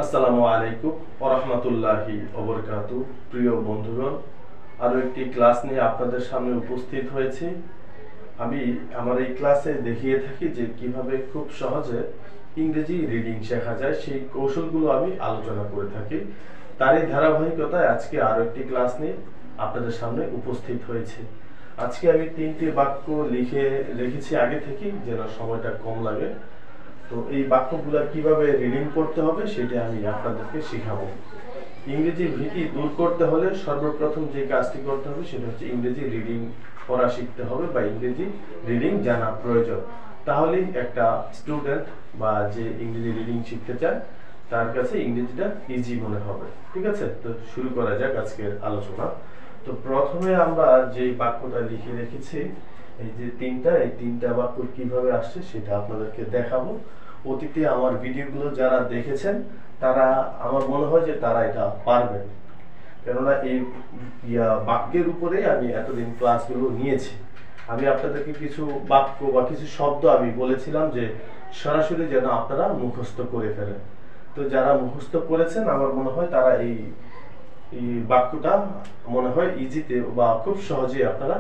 আসসালামু আলাইকুম ওয়া রাহমাতুল্লাহি ওয়া বারাকাতুহু। প্রিয় বন্ধুগণ, আরো একটি ক্লাস নিয়ে আপনাদের সামনে উপস্থিত হয়েছি। আমি আমার এই ক্লাসে দেখিয়ে থাকি যে কিভাবে খুব সহজে ইংরেজি রিডিং শেখা যায়, সেই কৌশলগুলো আমি আলোচনা করে থাকি। তারই ধারাবাহিকতায় আজকে আরো একটি ক্লাস নিয়ে আপনাদের সামনে উপস্থিত হয়েছে। আজকে আমি 3টি বাক্য লিখে রেখেছি আগে থেকেই, যেন সময়টা কম লাগে। তো এই বাক্যগুলো কিভাবে রিডিং করতে হবে সেটা আমি আপনাদেরকে শেখাবো। ইংরেজি ভীতি দূর করতে হলে সর্বপ্রথম যে কাজটি করতে হবে সেটা হচ্ছে ইংরেজি রিডিং পড়া শিখতে হবে বা ইংরেজি রিডিং জানা প্রয়োজন। তাহলেই একটা স্টুডেন্ট বা যে ইংরেজি রিডিং শিখতে চায় তার কাছে ইংরেজিটা ইজি মনে হবে। ঠিক আছে, তো শুরু করা যাক আজকের আলোচনা। তো প্রথমে আমরা যে বাক্যটা লিখে রেখেছি, এই যে এই তিনটা বাক্য কিভাবে আসছে সেটা আপনাদেরকে দেখাবো। অতীতে আমার ভিডিওগুলো যারা দেখেছেন তারা, আমার মনে হয় যে তারা এটা পারবেন, কেননা এই বাক্যের উপরে আমি এতদিন ক্লাসগুলো নিয়েছি। আমি আপনাদেরকে কিছু বাক্য বা কিছু শব্দ আমি বলেছিলাম যে সরাসরি যেন আপনারা মুখস্থ করে ফেলেন। তো যারা মুখস্থ করেছেন আমার মনে হয় তারা এই বাক্যটা মনে হয় ইজিতে বা খুব সহজেই আপনারা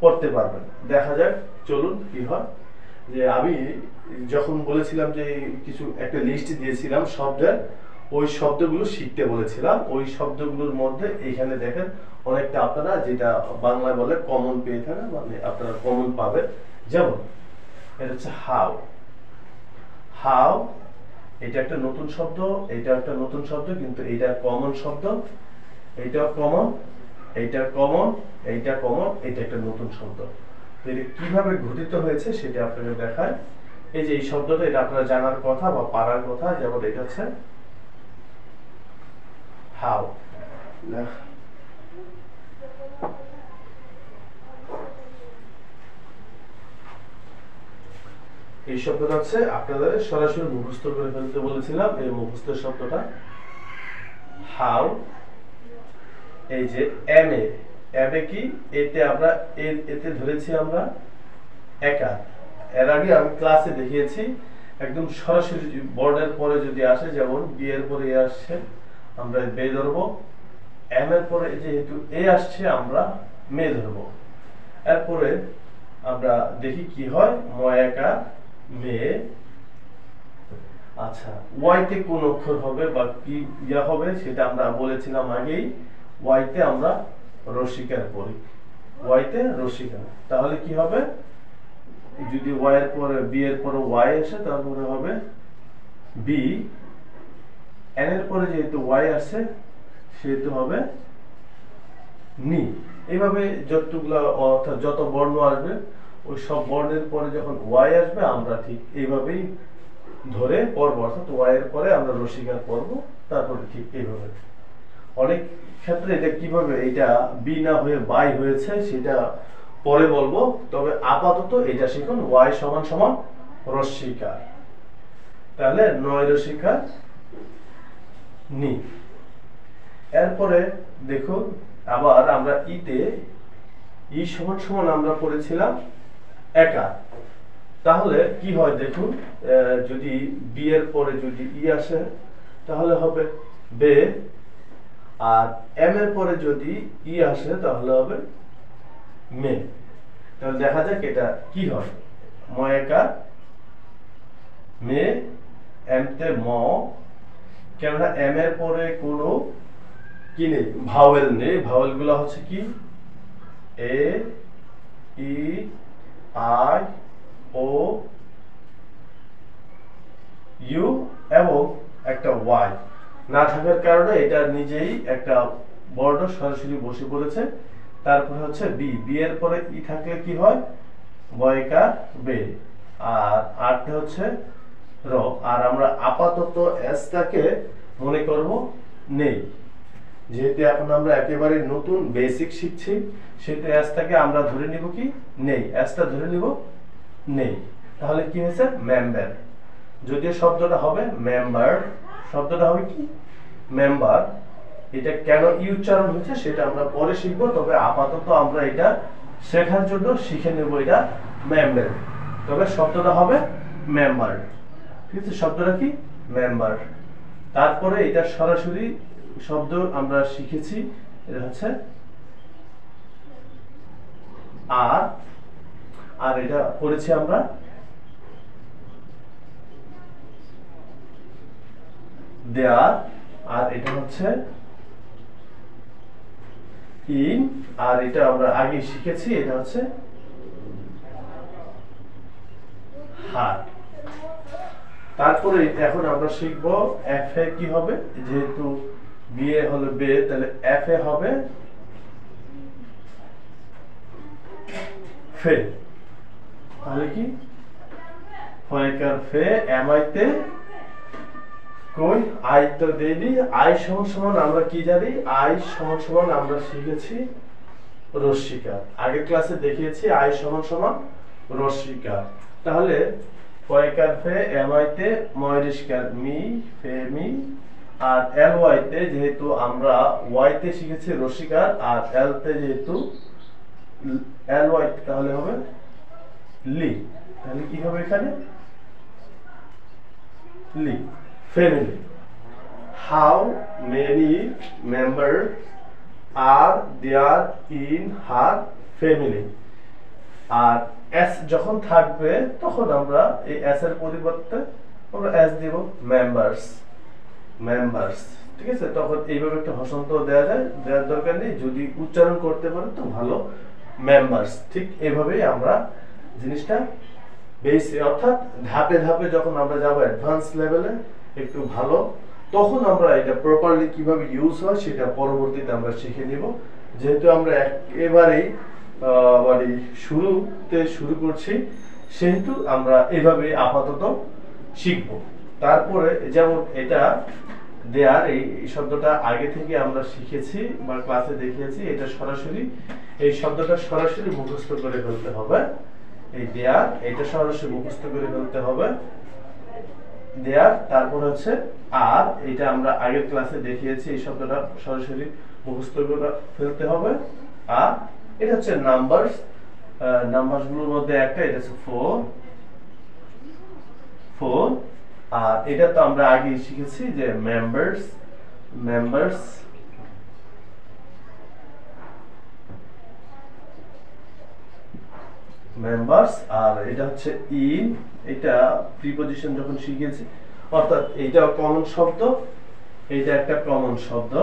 পড়তে পারবেন। দেখা যাক, চলুন কি হয়। যে আমি যখন বলেছিলাম যে কিছু একটা লিস্ট দিয়েছিলাম শব্দের, ওই শব্দগুলো শিখতে বলেছিলাম। ওই শব্দগুলোর মধ্যে এখানে দেখেন অনেকটা আপনারা যেটা বাংলায় বলে কমন পেয়ে থাকেন, মানে আপনারা কমন পাবেন। যেমন এটা হচ্ছে হাউ। হাউ এটা একটা নতুন শব্দ, এটা একটা নতুন শব্দ, কিন্তু এটা কমন শব্দ। এইটা কমন, এইটা কমন, এইটা কমন, এটা একটা নতুন শব্দ। তো এটা কিভাবে গঠিত হয়েছে সেটা আপনাদের দেখায়। এই যে এই শব্দটা, এটা আপনারা জানার কথা বা পারার কথা। যেমন এটা হচ্ছে হাউ। এই শব্দটা হচ্ছে আপনাদের সরাসরি মুখস্থ করে ফেলতে বলেছিলাম। এই মুখস্থ শব্দটা হাউ। এই যে এম এ, এম এ কি, এতে আমরা এতে ধরেছি আমরা একা। এর আগে আমি ক্লাসে দেখিয়েছি একদম সরাসরি বর্ডের পরে যদি আসে, যেমন বি এর পরে এ আসছে আমরা বে ধরবো, এম এর পরে যেহেতু এ আসছে আমরা মে ধরবো। এরপরে আমরা দেখি কি হয়, ম একা মে। আচ্ছা, ওয়াইতে কোন অক্ষর হবে বা কি হবে সেটা আমরা বলেছিলাম আগেই। ওয়াইতে আমরা রসিকার পড়ি, ওয়াইতে রসিকার। তাহলে কি হবে, যদি ওয়াই এর পরে বি এর পরে ওয়াই আসে তারপরে হবে বি। এন এর পরে যেহেতু ওয়াই আসে সেহেতু হবে নি। এইভাবে যতগুলা অর্থাৎ যত বর্ণ আসবে ওই সব বর্ণের পরে যখন ওয়াই আসবে আমরা ঠিক এইভাবেই ধরে পড়বো, অর্থাৎ ওয়াই এর পরে আমরা রসিকার পড়বো, তারপরে ঠিক এইভাবে। অনেক ক্ষেত্রে এটা কিভাবে এটা বি না হয়ে বাই হয়েছে সেটা পরে বলবো, তবে আপাতত এটা শিখুন ওয়াই সমান সমান রসিকার। তাহলে নয় রসিকার নি। এরপরে দেখুন আবার আমরা ইতে ই সমান সমান আমরা পড়েছিলাম একা। তাহলে কি হয় দেখুন, যদি বি এর পরে যদি ই আসে তাহলে হবে বে, আর এম এর পরে যদি ই আসে তাহলে হবে মে। তাহলে দেখা যাক এটা কি হয়, ম একা মে, এম তে ম, কেননা এম এর পরে কোনো কি নেই, ভাওয়েল নেই। ভাওয়েল গুলো হচ্ছে কি এ, ই, আই, ও, ইউ এবং একটা ওয়াই না থাকার কারণে এটা নিজেই একটা বর্ণ সরাসরি বসে পড়েছে। তারপরে হচ্ছে বি, বি এর পরে ই থাকলে কি হয়, বয়কা বে, আর আরটা হচ্ছে র। আর আমরা আপাতত এসটাকে মনে করব নেই, যেহেতু এখন আমরা একেবারে নতুন বেসিক শিখছি সেহেতু এসটাকে আমরা ধরে নিব কি নেই, এসটা ধরে নিব নেই। তাহলে কি হয়েছে, মেম্বার। যদিও শব্দটা হবে মেম্বার, শব্দটা হবে কি মেম্বার। এটা কেন ই উচ্চারণ হচ্ছে সেটা আমরা পরে শিখবো, তবে আপাতত আমরা এটা শেখার জন্য শিখে নেব এটা মেম্বার। তবে শব্দটা হবে মেম্বার। ঠিক আছে, শব্দটা কি মেম্বার। তারপরে এটা সরাসরি শব্দ আমরা শিখেছি, এটা হচ্ছে আর, আর এটা পড়েছি আমরা দেয়ার, আর এটা হচ্ছে ইন, আর এটা আমরা আগে শিখেছি, এটা হচ্ছে হার। তারপরে এখন আমরা শিখব এফ এ কি হবে, যেহেতু বিয়ে হলো বে, তাহলে এফ এ হবে ফে। তাহলে কি ফয়কার ফে, এম আইতে কই আই তো দেইনি, আই সমান সমান আমরা কি জানি, আই সমান সমান আমরা শিখেছি রস্মিকার, আগের ক্লাসে দেখিয়েছি আই সমান সমান রস্মিকার। তাহলে ফয়কার ফে, এম আইতে ময়রিশকার মি ফে মি, আর এল ওয়াইতে যেহেতু আমরা ওয়াইতে শিখেছি রস্মিকার, আর এল তে যেহেতু এল ওয়াই, তাহলে হবে লি। তাহলে কি হবে এখানে লি, family. How many member are there in her family. আর এস যখন থাকবে তখন আমরা এই এস এর পরিবর্তে আমরা এস দিব মেম্বার্স, মেম্বার্স, ঠিক আছে। তখন এইভাবে একটা হসন্ত দেওয়া যায়, দেওয়ার দরকার নেই, যদি উচ্চারণ করতে পারে তো ভালো, মেম্বার্স। ঠিক এভাবেই আমরা জিনিসটা বেসে, অর্থাৎ ধাপে ধাপে যখন আমরা যাবো অ্যাডভান্স লেভেলে একটু ভালো, তখন আমরা এটা প্রপারলি কিভাবে ইউজ হয় সেটা পরবর্তীতে আমরা শিখে নিব। যেহেতু আমরা একেবারেই মানে শুরুতে শুরু করছি, সেহেতু আমরা এভাবে আপাতত শিখব। তারপরে যেমন এটা দেয়ার, এই শব্দটা আগে থেকে আমরা শিখেছি বা ক্লাসে দেখিয়েছি, এটা সরাসরি এই শব্দটা সরাসরি মুখস্থ করে ফেলতে হবে। এই দেয়ার, এটা সরাসরি মুখস্থ করে ফেলতে হবে দেয়ার। তারপর হচ্ছে আর, এটা আমরা আগের ক্লাসে দেখিয়েছি, এই শব্দটা সরাসরি মুখস্থ করে ফেলতে হবে। আর এটা হচ্ছে নাম্বারস, নাম্বারস গুলোর মধ্যে একটা, এটা হচ্ছে 4। আর এটা তো আমরা আগে শিখেছি যে মেম্বারস, মেম্বারস, মেম্বারস। আর এটা হচ্ছে ইন, এটা প্রিপজিশন যখন শিখেছি, অর্থাৎ এইটা কমন শব্দ, এইটা একটা কমন শব্দ,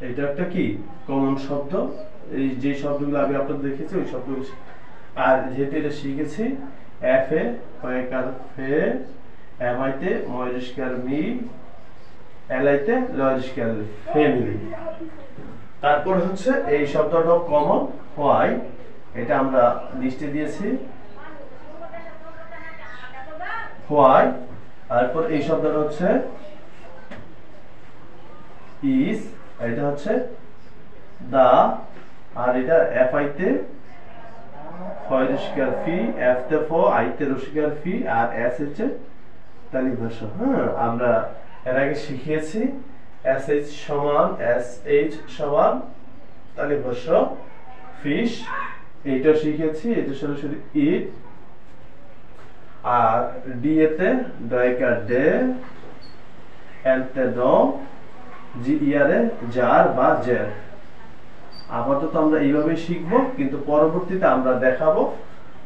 এটা একটা কি কমন শব্দ, এই যে শব্দগুলো আমি আপনাদের দেখেছি ওই শব্দগুলো। আর যেহেতু এটা শিখেছি এফ এ ফয়কার ফে, এম আইতে ময়রিশকার মি, এল আইতে লরিশকার ফ্যামিলি। তারপর হচ্ছে এই শব্দটাও কমন হয়, এটা আমরা লিস্টে দিয়েছি হোয়াই। তারপর এই শব্দটা হচ্ছে ইজ, এটা হচ্ছে দা, আর এটা এফ আইতে ফয়রিশকার ফি, এফ তে ফ, আইতে রশিকার ফি, আর এস হচ্ছে তালি ভাষা। হ্যাঁ, আমরা এর আগে শিখিয়েছি এস এইচ সমান, এস এইচ সমান তালি ভাষা ফিশ, এইটা শিখেছি, এটা সরাসরি ইট। আর ডি এতে ডয়কার ডে, এল তে ড, জি ইয়ারে জার বা জের। আপাতত আমরা এইভাবে শিখবো, কিন্তু পরবর্তীতে আমরা দেখাবো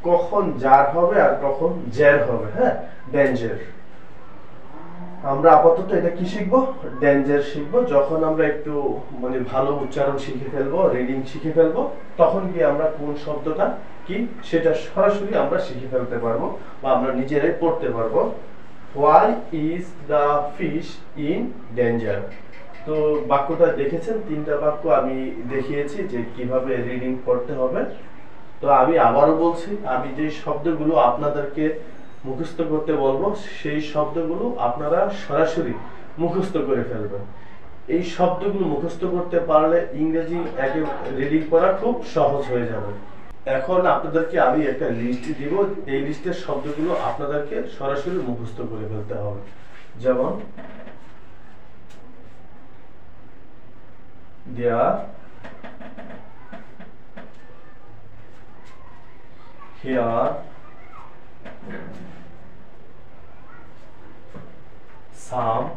কখন জার হবে আর কখন জের হবে। হ্যাঁ, ডেঞ্জার। আমরা আপাতত এটা কি শিখবো, ডেঞ্জার শিখবো। যখন আমরা একটু মানে ভালো উচ্চারণ শিখে ফেলবো, রিডিং শিখে ফেলবো, তখন কি আমরা কোন শব্দটা কি সেটা সরাসরি আমরা শিখে ফেলতে পারবো বা আমরা নিজেরাই পড়তে পারবো। Why is the fish in danger. তো বাক্যটা দেখেছেন, তিনটা বাক্য আমি দেখিয়েছি যে কিভাবে রিডিং পড়তে হবে। তো আমি আবারও বলছি, আমি যে শব্দগুলো আপনাদেরকে মুখস্থ করতে বলবো সেই শব্দগুলো আপনারা সরাসরি মুখস্থ করে ফেলবেন। এই শব্দগুলো মুখস্থ করতে পারলে ইংরেজি একে রিডিং করা খুব সহজ হয়ে যাবে। এখন আপনাদেরকে আমি একটা লিস্ট দিব, এই লিস্টের শব্দগুলো আপনাদেরকে সরাসরি মুখস্থ করে ফেলতে হবে। যেমন there, here, some,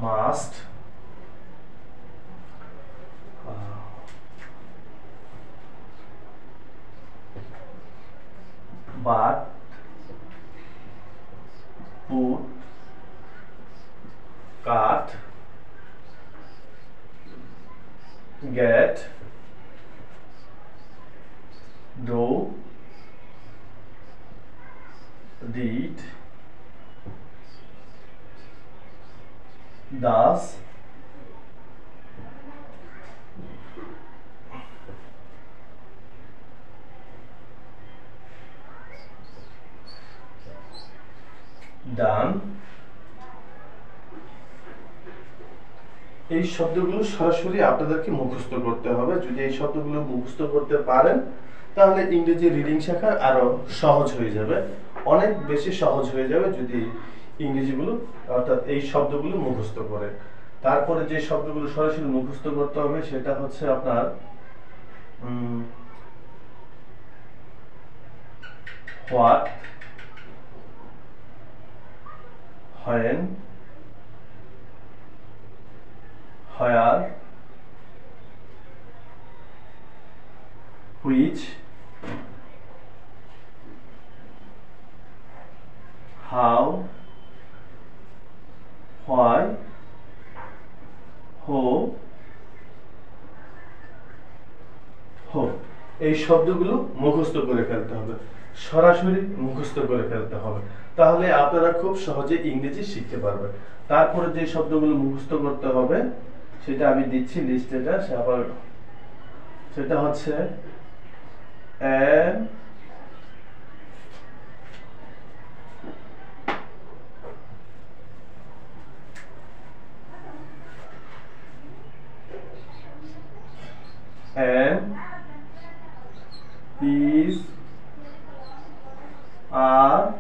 must, but, put, cut, get, do, did, does, done। এই শব্দগুলো সরাসরি আপনাদেরকে মুখস্থ করতে হবে। যদি এই শব্দগুলো মুখস্থ করতে পারেন তাহলে ইংরেজি রিডিং শেখা আরো সহজ হয়ে যাবে, অনেক বেশি সহজ হয়ে যাবে যদি ইংরেজিগুলো অর্থাৎ এই শব্দগুলো মুখস্থ করে। তারপরে যে শব্দগুলো সরাসরি মুখস্থ করতে হবে সেটা হচ্ছে আপনার what, when, where, which, how, why, who, এই শব্দগুলো মুখস্থ করে ফেলতে হবে, সরাসরি মুখস্থ করে ফেলতে হবে, তাহলে আপনারা খুব সহজে ইংরেজি শিখতে পারবেন। তারপরে যে শব্দগুলো মুখস্থ করতে হবে সেটা আমি দিচ্ছি লিস্টেটা, সেটা হচ্ছে is, are,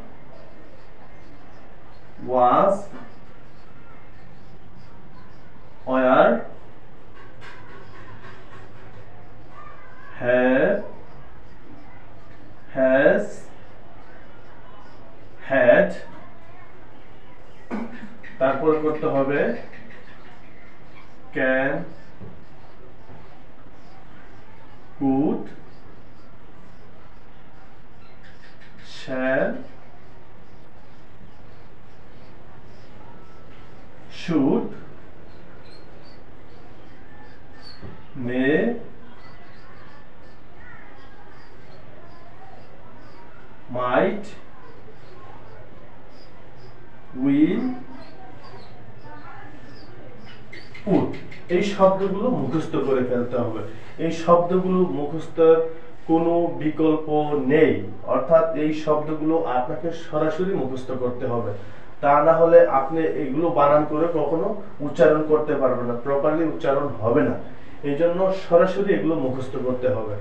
was, were, have, has, had। তারপরে করতে হবে can, could, shall, should, may, might, will, would। এই শব্দগুলো মুখস্থ করে ফেলতে হবে। এই শব্দগুলো মুখস্থের কোনো বিকল্প নেই, অর্থাৎ এই শব্দগুলো আপনাকে সরাসরি মুখস্থ করতে হবে, তা না হলে আপনি এগুলো বানান করে কখনো উচ্চারণ করতে পারবেন না, প্রপারলি উচ্চারণ হবে না। এই জন্য সরাসরি এগুলো মুখস্থ করতে হবে।